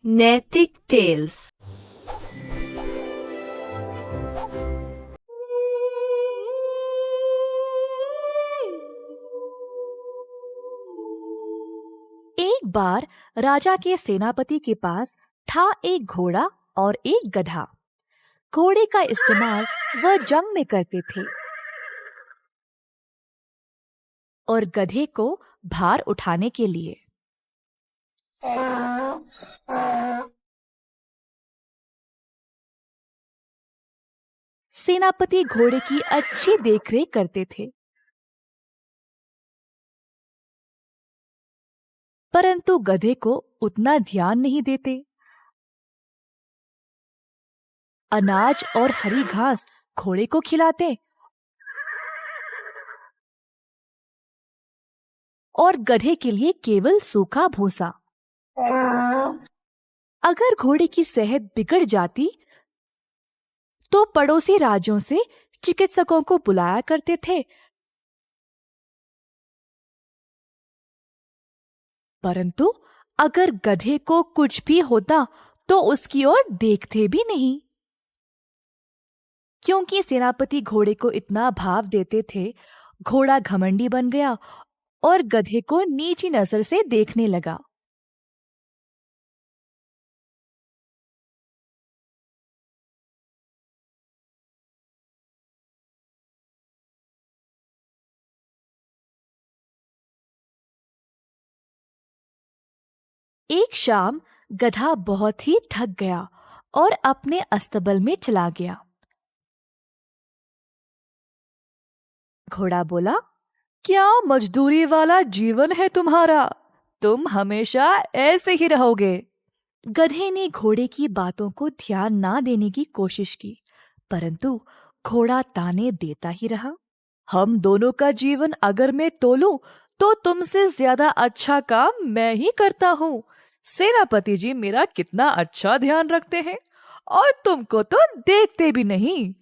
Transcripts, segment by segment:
नैतिक टेल्स। एक बार राजा के सेनापति के पास था एक घोड़ा और एक गधा। घोड़े का इस्तेमाल वह जंग में करते थे और गधे को भार उठाने के लिए। सेनापति घोड़े की अच्छी देखरेख करते थे, परंतु गधे को उतना ध्यान नहीं देते। अनाज और हरी घास घोड़े को खिलाते और गधे के लिए केवल सूखा भूसा। अगर घोड़े की सेहत बिगड़ जाती तो पड़ोसी राज्यों से चिकित्सकों को बुलाया करते थे, परंतु अगर गधे को कुछ भी होता तो उसकी ओर देखते भी नहीं। क्योंकि सेनापति घोड़े को इतना भाव देते थे, घोड़ा घमंडी बन गया और गधे को नीची नजर से देखने लगा। एक शाम गधा बहुत ही थक गया और अपने अस्तबल में चला गया। घोड़ा बोला, क्या मजदूरी वाला जीवन है तुम्हारा? तुम हमेशा ऐसे ही रहोगे। गधे ने घोड़े की बातों को ध्यान ना देने की कोशिश की, परंतु घोड़ा ताने देता ही रहा। हम दोनों का जीवन अगर मैं तोलूं तो तुमसे ज्यादा अच्छा काम मैं ही करता हूँ। सेनापति जी मेरा कितना अच्छा ध्यान रखते हैं और तुमको तो देखते भी नहीं।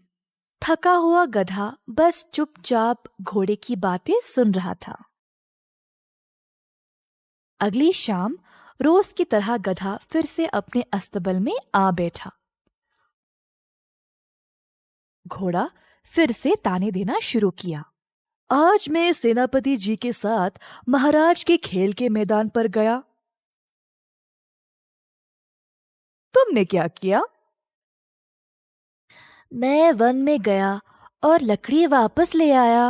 थका हुआ गधा बस चुपचाप घोड़े की बातें सुन रहा था। अगली शाम रोज की तरह गधा फिर से अपने अस्तबल में आ बैठा। घोड़ा फिर से ताने देना शुरू किया। आज मैं सेनापति जी के साथ महाराज के खेल के मैदान पर गया। तुमने क्या किया? मैं वन में गया और लकड़ी वापस ले आया।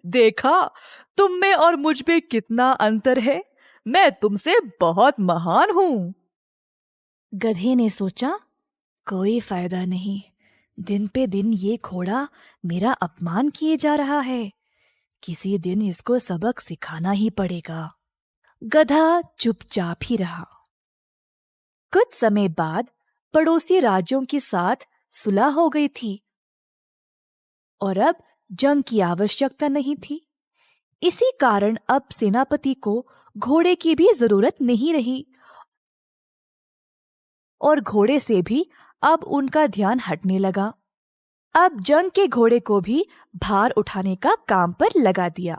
देखा, तुम में और मुझ में कितना अंतर है। मैं तुमसे बहुत महान हूँ। गधे ने सोचा, कोई फायदा नहीं। दिन पे दिन ये घोड़ा मेरा अपमान किए जा रहा है। किसी दिन इसको सबक सिखाना ही पड़ेगा। गधा चुपचाप ही रहा। कुछ समय बाद पड़ोसी राज्यों के साथ सुलह हो गई थी और अब जंग की आवश्यकता नहीं थी। इसी कारण अब सेनापति को घोड़े की भी जरूरत नहीं रही और घोड़े से भी अब उनका ध्यान हटने लगा। अब जंग के घोड़े को भी भार उठाने का काम पर लगा दिया।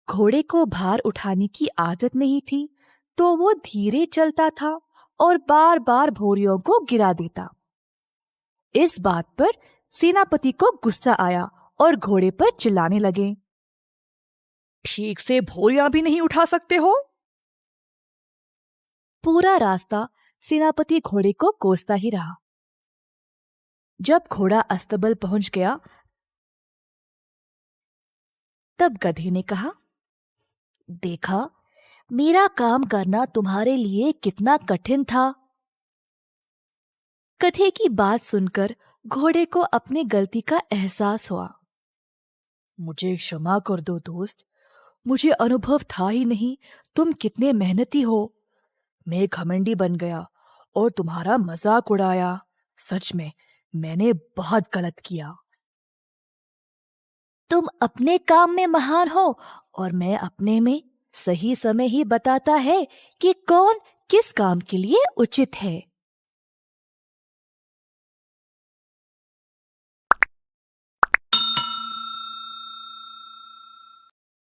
घोड़े को भार उठाने की आदत नहीं थी, तो वो धीरे चलता था और बार बार भोरियों को गिरा देता। इस बात पर सेनापति को गुस्सा आया और घोड़े पर चिल्लाने लगे, ठीक से भोरियां भी नहीं उठा सकते हो? पूरा रास्ता सेनापति घोड़े को कोसता ही रहा। जब घोड़ा अस्तबल पहुंच गया, तब गधे ने कहा, देखा, मेरा काम करना तुम्हारे लिए कितना कठिन था। गधे की बात सुनकर घोड़े को अपनी गलती का एहसास हुआ। मुझे क्षमा कर दो दोस्त, मुझे अनुभव था ही नहीं तुम कितने मेहनती हो। मैं घमंडी बन गया और तुम्हारा मजाक उड़ाया। सच में मैंने बहुत गलत किया। तुम अपने काम में महान हो और मैं अपने में। सही समय ही बताता है कि कौन किस काम के लिए उचित है।